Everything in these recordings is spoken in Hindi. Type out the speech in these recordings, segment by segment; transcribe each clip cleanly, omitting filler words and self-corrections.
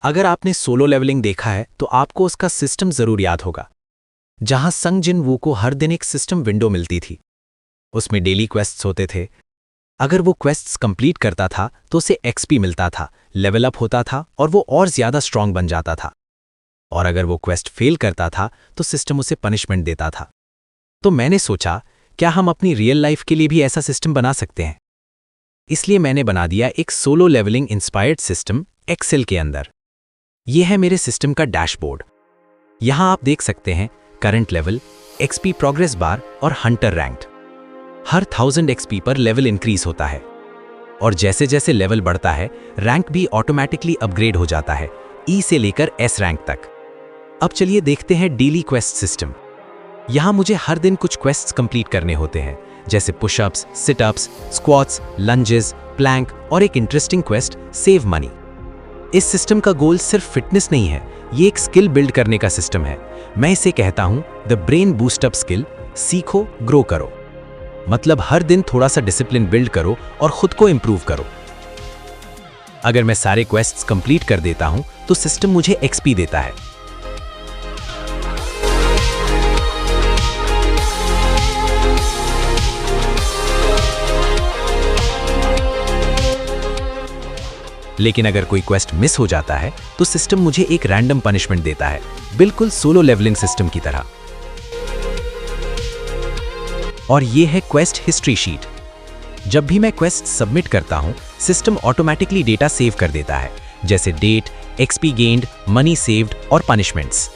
अगर आपने सोलो लेवलिंग देखा है तो आपको उसका सिस्टम जरूर याद होगा, जहां संग जिन वू को हर दिन एक सिस्टम विंडो मिलती थी। उसमें डेली क्वेस्ट्स होते थे। अगर वो क्वेस्ट्स कंप्लीट करता था तो उसे एक्सपी मिलता था, लेवल अप होता था और वो और ज्यादा स्ट्रांग बन जाता था। और अगर वो क्वेस्ट फेल करता था तो सिस्टम उसे पनिशमेंट देता था। तो मैंने सोचा, क्या हम अपनी रियल लाइफ के लिए भी ऐसा सिस्टम बना सकते हैं? इसलिए मैंने बना दिया एक solo levelling inspired system Excel के अंदर। यह है मेरे सिस्टम का डैशबोर्ड। यहां आप देख सकते हैं current level, XP progress bar और हंटर रैंक्ड। हर 1000 एक्सपी पर लेवल इंक्रीज होता है और जैसे जैसे लेवल बढ़ता है रैंक भी ऑटोमेटिकली अपग्रेड हो जाता है, ई से लेकर एस रैंक तक। अब चलिए देखते हैं डेली क्वेस्ट सिस्टम। यहां मुझे हर दिन कुछ क्वेस्ट्स कंप्लीट करने होते हैं, जैसे pushups, situps, squats, lunges, plank और एक इंटरेस्टिंग क्वेस्ट सेव मनी। इस सिस्टम का गोल सिर्फ फिटनेस नहीं है, ये एक स्किल बिल्ड करने का सिस्टम है। मैं इसे कहता हूं द ब्रेन बूस्टअप स्किल, सीखो ग्रो करो। मतलब हर दिन थोड़ा सा डिसिप्लिन बिल्ड करो और खुद को इंप्रूव करो। अगर मैं सारे क्वेस्ट्स कंप्लीट कर देता हूं तो सिस्टम मुझे एक्सपी देता है। लेकिन अगर कोई क्वेस्ट मिस हो जाता है तो सिस्टम मुझे एक रैंडम पनिशमेंट देता है, बिल्कुल सोलो लेवलिंग सिस्टम की तरह। और ये है क्वेस्ट हिस्ट्री शीट। जब भी मैं क्वेस्ट सबमिट करता हूं, सिस्टम ऑटोमेटिकली डेटा सेव कर देता है, जैसे date, XP gained, money saved और पनिशमेंट्स।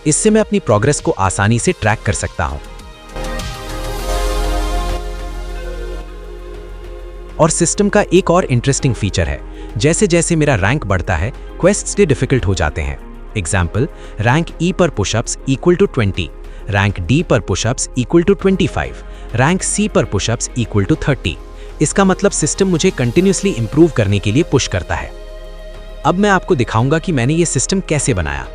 इससे मैं अपनी प्रोग्रेस को आसानी से ट्रैक कर सकता हूं। और सिस्टम का एक और इंटरेस्टिंग फीचर है, जैसे जैसे मेरा रैंक बढ़ता है क्वेस्ट्स भी डिफिकल्ट हो जाते हैं। एग्जाम्पल, रैंक ई पर pushups equal to 20, rank D पर pushups equal to 25, rank C पर पुशअप्स इक्वल टू 30। इसका मतलब सिस्टम मुझे कंटिन्यूसली इंप्रूव करने के लिए पुश करता है। अब मैं आपको दिखाऊंगा कि मैंने ये सिस्टम कैसे बनाया।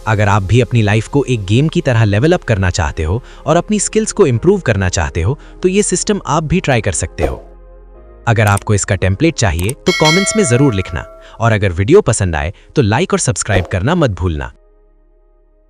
अगर आप भी अपनी लाइफ को एक गेम की तरह लेवल अप करना चाहते हो और अपनी स्किल्स को इंप्रूव करना चाहते हो तो ये सिस्टम आप भी ट्राई कर सकते हो। अगर आपको इसका टेम्पलेट चाहिए तो कमेंट्स में जरूर लिखना और अगर वीडियो पसंद आए तो लाइक और सब्सक्राइब करना मत भूलना।